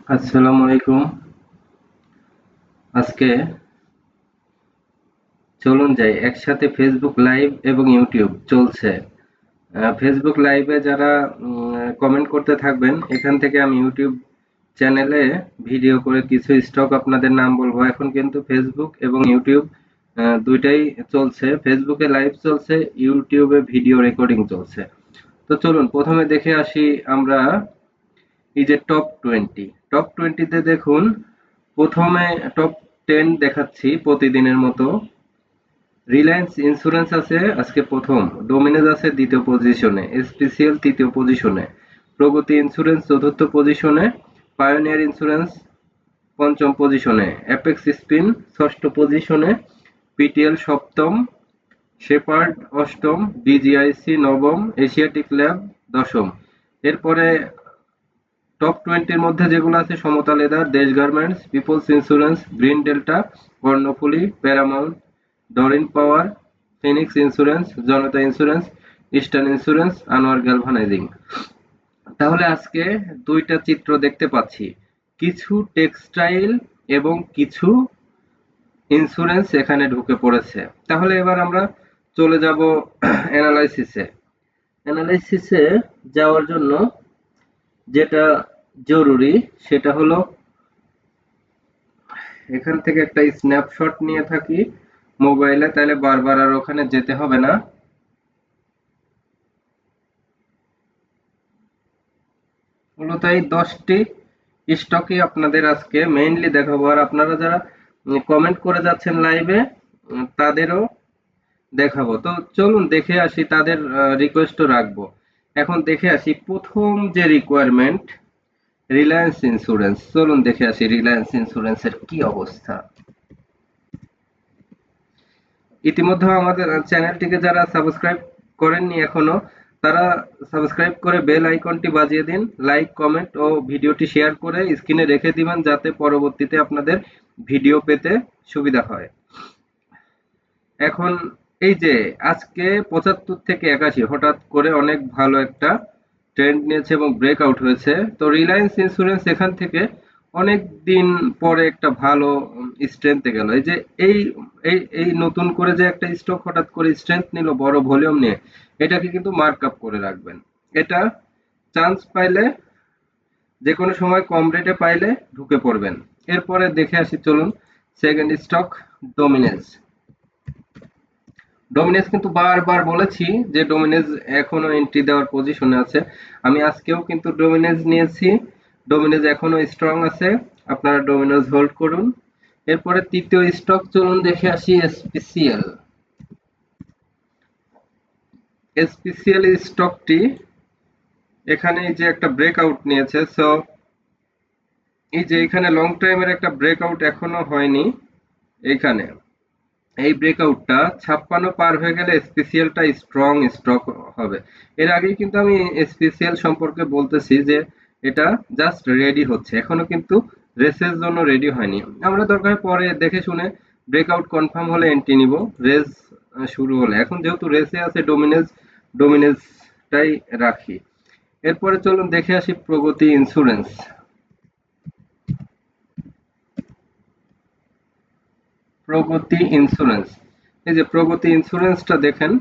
আসসালামু আলাইকুম। আজকে চলুন যাই একসাথে ফেসবুক লাইভ এবং ইউটিউব চলছে। ফেসবুক লাইভে যারা কমেন্ট করতে থাকবেন, এখান থেকে আমি ইউটিউব চ্যানেলে ভিডিও করে কিছু স্টক আপনাদের নাম বলবো। এখন কিন্তু ফেসবুক এবং ইউটিউব দুইটাই চলছে। ফেসবুকে লাইভ চলছে, ইউটিউবে ভিডিও রেকর্ডিং চলছে। তো চলুন প্রথমে দেখে আসি আমরা এই যে টপ 20 তে দেখুন। প্রথমে টপ 10 দেখাচ্ছি প্রতিদিনের মতো। রিলায়েন্স ইন্স্যুরেন্স আছে আজকে প্রথম, ডোমিনেজ আছে দ্বিতীয় পজিশনে, এসপিসিএল তৃতীয় পজিশনে, প্রগতি ইন্স্যুরেন্স চতুর্থ পজিশনে, পায়োনিয়ার ইন্স্যুরেন্স পঞ্চম পজিশনে, অ্যাপেক্স স্পিন ষষ্ঠ পজিশনে, পিটিএল সপ্তম, শেপার্ড অষ্টম, ডিজিআইসি নবম, এশিয়াটিক ল্যাব দশম। এরপরে টপ 20-র মধ্যে যেগুলো আছে: Samata leather, Desh garments, people's insurance, green delta, Karnaphuli, paramount, Doreen power, phoenix insurance, Janata insurance, eastern insurance, Anwar galvanizing. তাহলে আজকে দুইটা চিত্র দেখতে পাচ্ছি, কিছু টেক্সটাইল এবং কিছু ইন্স্যুরেন্স এখানে ঢুকে পড়েছে। তাহলে এবার আমরা চলে যাব অ্যানালাইসিসে। অ্যানালাইসিসে যাওয়ার জন্য যেটা জরুরি সেটা হলো এখান থেকে একটা স্ন্যাপশট নিয়ে থাকি মোবাইলে, তাহলে বারবার আর ওখানে যেতে হবে না। মূলত এই 10টি স্টকই আপনাদের আজকে মেইনলি দেখাবো, আর আপনারা যারা কমেন্ট করে যাচ্ছেন লাইভে তাদেরও দেখাবো। তো চলুন দেখে আসি, তাদের রিকোয়েস্টও রাখবো। এখন দেখে আসি প্রথম যে রিকোয়ারমেন্ট, রিলায়েন্স ইন্স্যুরেন্স। চলুন দেখে আসি রিলায়েন্স ইন্স্যুরেন্সের কি অবস্থা। ইতিমধ্যে আমাদের চ্যানেলটিকে যারা সাবস্ক্রাইব করেননি এখনো, তারা সাবস্ক্রাইব করে বেল আইকনটি বাজিয়ে দিন, লাইক কমেন্ট ও ভিডিওটি শেয়ার করে স্ক্রিনে রেখে দিবেন, যাতে পরবর্তীতে আপনাদের ভিডিও পেতে সুবিধা হয়। এখন এই যে আজকে 75 থেকে 81 হঠাৎ করে অনেক ভালো একটা ট্রেন্ড নিয়েছে এবং ব্রেকআউট হয়েছে। তো রিলায়েন্স ইন্স্যুরেন্স এখান থেকে অনেক দিন পরে একটা ভালো স্ট্রেংথে গেল। এই যে এই এই এই নতুন করে যে একটা স্টক হঠাৎ করে স্ট্রেংথ নিল বড় ভলিউম নিয়ে, এটাকে কিন্তু মার্ক আপ করে রাখবেন। এটা চান্স পাইলে যে কোনো সময় কম রেটে পাইলে ঢুকে পড়বেন। এরপরে দেখে আসি চলুন সেকেন্ড স্টক, ডোমিনেজ। ডোমিনেজ কিন্তু বারবার বলেছি যে ডোমিনেজ এখনো এন্ট্রি দেওয়ার পজিশনে আছে। আমি আজকেও কিন্তু ডোমিনেজ নিয়েছি, ডোমিনেজ এখনো স্ট্রং আছে, আপনারা ডোমিনেজ হোল্ড করুন। এরপরে তৃতীয় স্টক চলুন দেখে আসি এসপিসিএল। এসপিসিএল স্টকটি এখানে যে একটা ব্রেকআউট নিয়েছে, সো এই যে এখানে লং টাইমের একটা ব্রেকআউট এখনো হয়নি। এইখানে এই ব্রেকআউটটা 56 পার হয়ে গেলে স্পেশালটা স্ট্রং স্টক হবে। এর আগেই কিন্তু আমি স্পেশাল সম্পর্কে বলতেছি যে এটা জাস্ট রেডি হচ্ছে, এখনো কিন্তু রেসের জন্য রেডি হয়নি। আমরা দরকার পরে দেখে শুনে ব্রেকআউট কনফার্ম হলে এন্ট্রি নিব, রেস শুরু হলে। এখন যেহেতু রেসে আছে ডোমিনেজ, ডোমিনেজটাই রাখি। এরপরে চলুন দেখে আসি প্রগতি ইন্স্যুরেন্স। প্রগতি ইন্স্যুরেন্স, এই যে প্রগতি ইন্স্যুরেন্সটা দেখেন,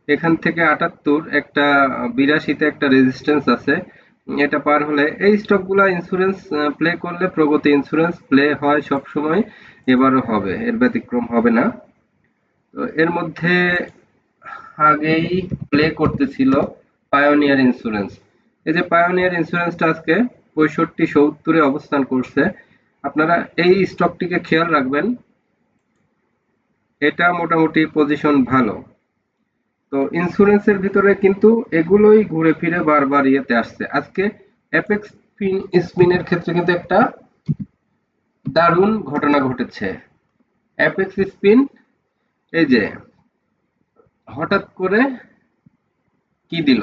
এখান থেকে 78 একটা 82-তে একটা রেজিস্ট্যান্স আছে। এটা পার হলে এই স্টকগুলা ইন্স্যুরেন্স প্লে করলে প্রগতি ইন্স্যুরেন্স প্লে হয় সব সময়, এবারও হবে, এর ব্যতিক্রম হবে না। তো এর মধ্যে আগেই প্লে করতেছিল পায়োনিয়ার ইন্স্যুরেন্স। এই যে পায়োনিয়ার ইন্স্যুরেন্সটা আজকে 65-70-এ অবস্থান করছে। আপনারা এই স্টকটিকে খেয়াল রাখবেন, এটা মোটামুটি পজিশন ভালো। তো ইন্স্যুরেন্সের ভিতরে কিন্তু এগুলোই ঘুরে ফিরে বারবার ইয়েতে আসছে। আজকে অ্যাপেক্স স্পিনের ক্ষেত্রে কিন্তু একটা দারুণ ঘটনা ঘটেছে। অ্যাপেক্স স্পিন এই যে হঠাৎ করে কি দিল,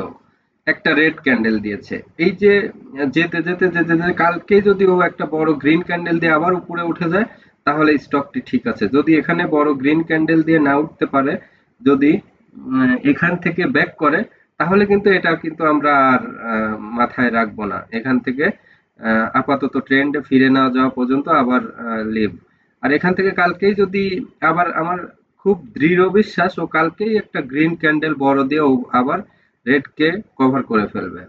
একটা রেড ক্যান্ডেল দিয়েছে। এই যে যেতে যেতে যেতে যেতে কালকে যদি ও একটা বড় গ্রিন ক্যান্ডেল দিয়ে আবার উপরে উঠে যায়, তাহলে স্টকটি ঠিক আছে। যদি এখানে বড় গ্রিন ক্যান্ডেল দিয়ে না উঠতে পারে, যদি এখান থেকে ব্যাক করে, তাহলে কিন্তু এটা কিন্তু আমরা আর মাথায় রাখবো না। এখান থেকে আপাতত ট্রেন্ডে ফিরে না যাওয়া পর্যন্ত আবার লিভ। আর এখান থেকে কালকেই যদি আবার আমার খুব দৃঢ় বিশ্বাস ও কালকেই একটা গ্রিন ক্যান্ডেল বড় দিয়ে ও আবার রেডকে কভার করে ফেলবে,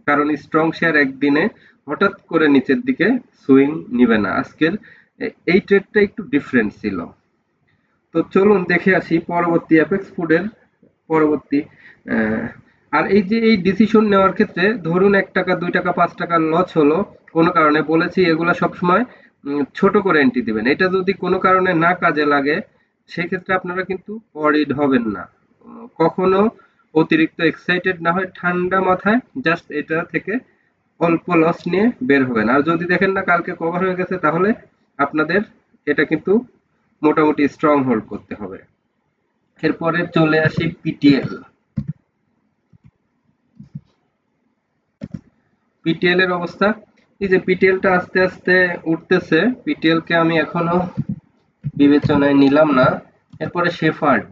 কারণ স্ট্রং শেয়ার একদিনে হঠাৎ করে নিচের দিকে সুইং নিবে না। আজকের এই ট্রেডটা একটু ডিফারেন্ট ছিল। তো চলুন দেখে আসি পরবর্তী অ্যাপেক্স ফুডের পরবর্তী আহ, আর এই যে এই ডিসিশন নেওয়ার ক্ষেত্রে ধরুন 1 টাকা 2 টাকা 5 টাকা লস হলো কোনো কারণে, বলেছি এগুলা সবসময় ছোট করে এন্ট্রি দিবেন। এটা যদি কোনো কারণে না কাজে লাগে সেক্ষেত্রে আপনারা কিন্তু ওয়ারিড হবেন না। কখনো অতিরিক্ত এক্সাইটেড না হয় ঠান্ডা মাথায় জাস্ট এটা থেকে অল্প লস নিয়ে বের হবেন। আর যদি দেখেন না কালকে কভার হয়ে গেছে তাহলে আপনাদের এটা কিন্তু মোটামুটি স্ট্রং হোল্ড করতে হবে। এরপরে চলে আসি পিটিএল। পিটিএল এর অবস্থা, এই যে পিটিএলটা আস্তে আস্তে উঠতেছে, পিটিএল কে আমি এখনো বিবেচনায় নিলাম না। এরপরে শেফার্ড,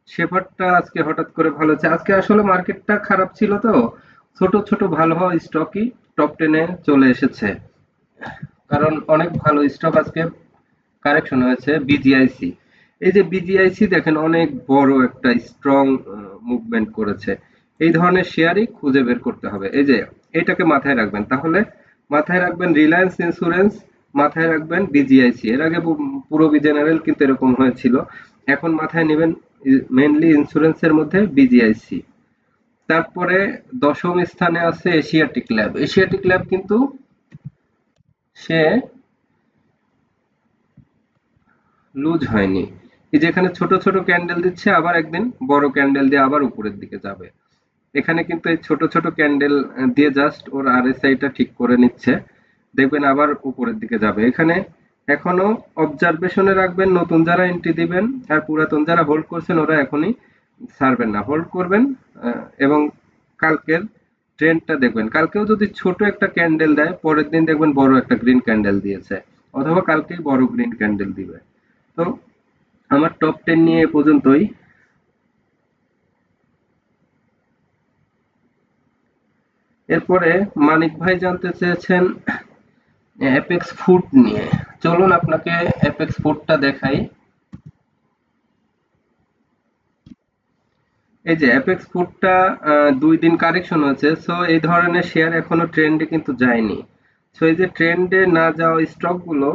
শেফার্ডটা আজকে হঠাৎ করে ভালো হচ্ছে। আজকে আসলে মার্কেটটা খারাপ ছিল, তো ছোট ছোট ভালো হওয়া স্টকই টপ টেনে চলে এসেছে, কারণ অনেক ভালো স্টক আজকে কারেকশন হয়েছে। বিজিআইসি, এই যে বিজিআইসি দেখেন অনেক বড় একটা স্ট্রং মুভমেন্ট করেছে। এই ধরনের শেয়ারই খুঁজে বের করতে হবে। এই যে এটাকে মাথায় রাখবেন, তাহলে মাথায় রাখবেন রিলায়েন্স ইন্স্যুরেন্স, মাথায় রাখবেন বিজিআইসি। এর আগে পূরবী জেনারেল কিন্তু এরকম হয়েছিল। এখন মাথায় নেবেন মেনলি ইন্স্যুরেন্সের মধ্যে বিজিআইসি। তারপরে দশম স্থানে আছে এশিয়াটিক ল্যাব। এশিয়াটিক ল্যাব কিন্তু সে লুজ হয়নি। এই যে এখানে ছোট ছোট ক্যান্ডেল দিচ্ছে, আবার একদিন বড় ক্যান্ডেল দিয়ে আবার উপরের দিকে যাবে। এখানে কিন্তু এই ছোট ছোট ক্যান্ডেল দিয়ে জাস্ট ওর আরএসআই টা ঠিক করে নিচ্ছে, দেখবেন আবার উপরের দিকে যাবে। এখানে এখনো অবজারভেশনে রাখবেন নতুন যারা এন্ট্রি দিবেন, আর পুরাতন যারা হোল্ড করছেন ওরা এখনই ছাড়বেন না, হোল্ড করবেন। এবং কালকের ট্রেন্ডটা দেখবেন, কালকেও যদি ছোট একটা ক্যান্ডেল দেয় পরের দিন দেখবেন বড় একটা গ্রিন ক্যান্ডেল দিয়েছে, অথবা কালকেই বড় গ্রিন ক্যান্ডেল দিবে। তো আমার টপ 10 নিয়ে এ পর্যন্তই। এরপরে মানিক ভাই জানতে চেয়েছেন অ্যাপেক্স ফুড নিয়ে। চলুন আপনাকে অ্যাপেক্স ফুডটা দেখাই। এই যে অ্যাপেক্স ফুডটা 2 দিন কারেকশন হয়েছে, সো এই ধরনের শেয়ার এখনো ট্রেন্ডে কিন্তু যায়নি। সো এই যে ট্রেন্ডে না যাওয়া স্টক গুলো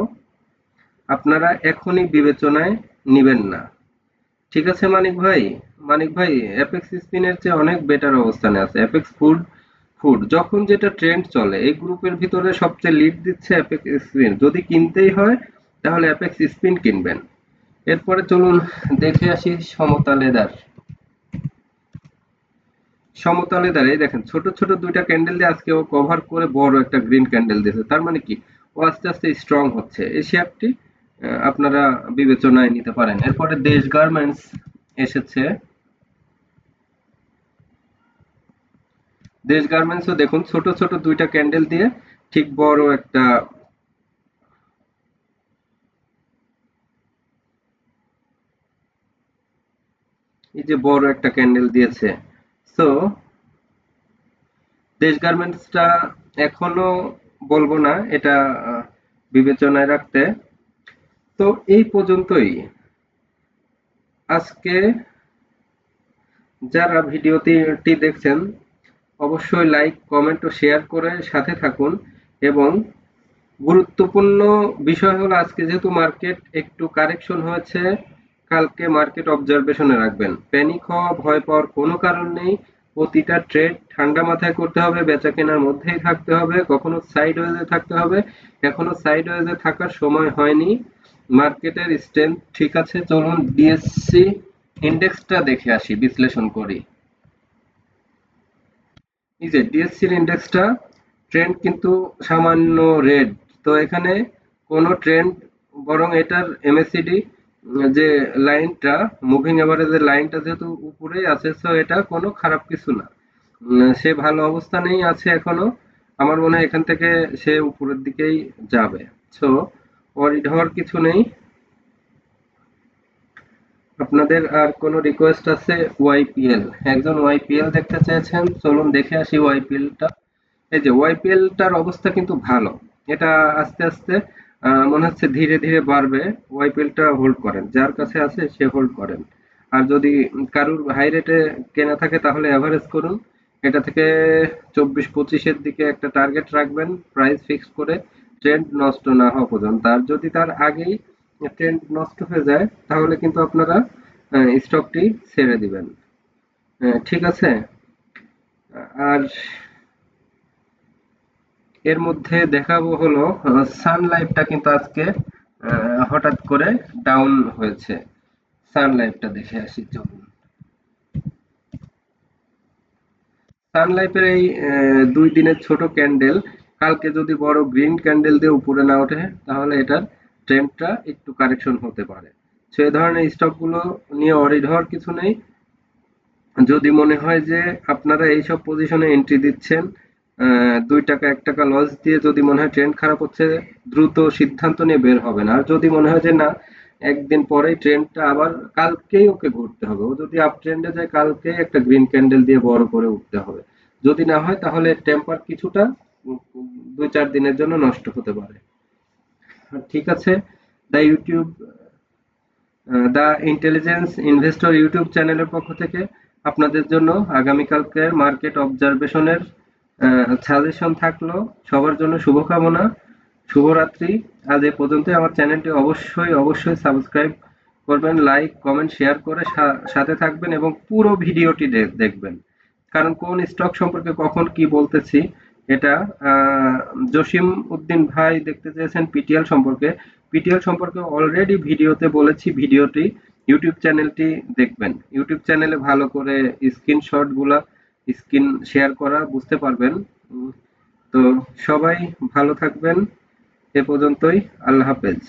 আপনারা এখনই বিবেচনায় নিবেন না। ঠিক আছে মানিক ভাই? মানিক ভাই, অ্যাপেক্স স্পিনের চেয়ে অনেক বেটার অবস্থানে আছে অ্যাপেক্স ফুড। যখন যেটা ট্রেন্ড চলে এই গ্রুপের ভিতরে সবচেয়ে লিড দিচ্ছে অ্যাপেক্স স্পিন। যদি কিনতেই হয় তাহলে অ্যাপেক্স স্পিন কিনবেন। এরপরে চলুন দেখে আসি সমতা লেদার। সমতা লেদার, এই দেখেন ছোট ছোট 2টা ক্যান্ডেল দিয়ে আজকে ও কভার করে বড় একটা গ্রিন ক্যান্ডেল দিয়েছে। তার মানে কি ও আস্তে আস্তে স্ট্রং হচ্ছে। এই শেয়ারটি আপনারা বিবেচনায় নিতে পারেন। এরপরে দেশ গার্মেন্টস এসেছে। দেশ গার্মেন্টসও দেখুন ছোট ছোট 2টা ক্যান্ডেল দিয়ে ঠিক বড় একটা এই যে বড় একটা ক্যান্ডেল দিয়েছে। সো দেশ গার্মেন্টসটা এখনো বলবো না এটা বিবেচনায় রাখতে। তো এই পর্যন্তই আজকে। যারা ভিডিওটি দেখছেন অবশ্যই লাইক কমেন্ট ও শেয়ার করে সাথে থাকুন। এবং গুরুত্বপূর্ণ বিষয় হলো আজকে যেহেতু মার্কেট একটু কারেকশন হয়েছে, কালকে মার্কেট অবজারভেশনে রাখবেন। প্যানিক হওয়া ভয় পাওয়ার কোনো কারণ নেই। প্রতিটা ট্রেড ঠান্ডা মাথায় করতে হবে, বেচা কেনার মধ্যেই থাকতে হবে, কখনো সাইড ওয়েজে থাকতে হবে। এখনো সাইড ওয়েজে থাকার সময় হয়নি, মার্কেটের স্ট্রেংথ ঠিক আছে। চলুন ডিএসসি ইন্ডেক্সটা দেখে আসি, বিশ্লেষণ করি। এই যে ডিএসসির ইন্ডেক্সটা ট্রেন্ড কিন্তু সামান্য রেড। তো এখানে কোনো ট্রেন্ড, বরং এটার এমএসিডি যে লাইনটা, মুভিং এভারেজের লাইনটা যেহেতু উপরেই আছে, সো এটা কোনো খারাপ কিছু না। সে ভালো অবস্থানেই আছে এখনো। আমার মনে হয় এখান থেকে সে উপরের দিকেই যাবে। সো ওয়ারিড হওয়ার কিছু নেই। আপনাদের আর কোনো রিকোয়েস্ট আছে? ওয়াইপিএল, একজন ওয়াইপিএল দেখতে চেয়েছেন, চলুন দেখে আসি ওয়াইপিএলটা। এই যে ওয়াইপিএলটার অবস্থা কিন্তু ভালো। এটা আস্তে আস্তে মনে হচ্ছে ধীরে ধীরে বাড়বে। ওয়াইপিএলটা হোল্ড করেন, যার কাছে আছে সে হোল্ড করেন। আর যদি কারুর হাই রেটে কেনা থাকে তাহলে এভারেজ করুন। এটা থেকে 24-25-এর দিকে একটা টার্গেট রাখবেন, প্রাইস ফিক্স করে, ট্রেন্ড নষ্ট না হওয়া পর্যন্ত। আর যদি তার আগেই ট্রেন্ড নষ্ট হয়ে যায় তাহলে কিন্তু আপনারা স্টকটি ছেড়ে দিবেন। ঠিক আছে? আর এর মধ্যে দেখাবো হলো সান লাইফটা কিন্তু আজকে হঠাৎ করে ডাউন হয়েছে। সান লাইফটা দেখে আসি চলুন। সান লাইফের এই 2 দিনের ছোট ক্যান্ডেল কালকে যদি বড় গ্রিন ক্যান্ডেল দিয়ে উপরে না ওঠে তাহলে এটার ট্রেন্ডটা একটু কারেকশন হতে পারে। সো এই ধরনের স্টকগুলো নিয়ে অরিড হওয়ার কিছু নেই। যদি মনে হয় যে আপনারা এইসব পজিশনে এন্ট্রি দিচ্ছেন 2 টাকা 1 টাকা লস দিয়ে, যদি মনে হয় ট্রেন্ড খারাপ হচ্ছে, দ্রুত সিদ্ধান্ত নিয়ে বের হবেন। আর যদি মনে হয় যে না, একদিন পরেই ট্রেন্ডটা আবার কালকেই ওকে ঘুরতে হবে, ও যদি আপ ট্রেন্ডে যায় কালকে একটা গ্রিন ক্যান্ডেল দিয়ে বড় করে উঠতে হবে। যদি না হয় তাহলে টেম্পার কিছুটা 2-4 দিনের জন্য নষ্ট হতে পারে। ঠিক আছে? The YouTube the intelligence investor YouTube চ্যানেলের পক্ষ থেকে আপনাদের জন্য আগামীকালকের মার্কেট অবজারভেশনের সাজেশন থাকলো। সবার জন্য শুভকামনা, শুভরাত্রি। আজ এ পর্যন্তই। আমার চ্যানেলটি অবশ্যই অবশ্যই সাবস্ক্রাইব করবেন, লাইক কমেন্ট শেয়ার করে সাথে থাকবেন এবং পুরো ভিডিওটি দেখবেন। কারণ কোন স্টক সম্পর্কে কখন কি বলতেছি এটা আহ, জসিম উদ্দিন ভাই দেখতে চেয়েছেন পিটিএল সম্পর্কে। পিটিএল সম্পর্কে অলরেডি ভিডিওতে বলেছি, ভিডিওটি ইউটিউব চ্যানেলটি দেখবেন। ইউটিউব চ্যানেলে ভালো করে স্ক্রিনশট গুলা স্ক্রিন শেয়ার করা বুঝতে পারবেন। তো সবাই ভালো থাকবেন। এ পর্যন্তই। আল্লাহ হাফেজ।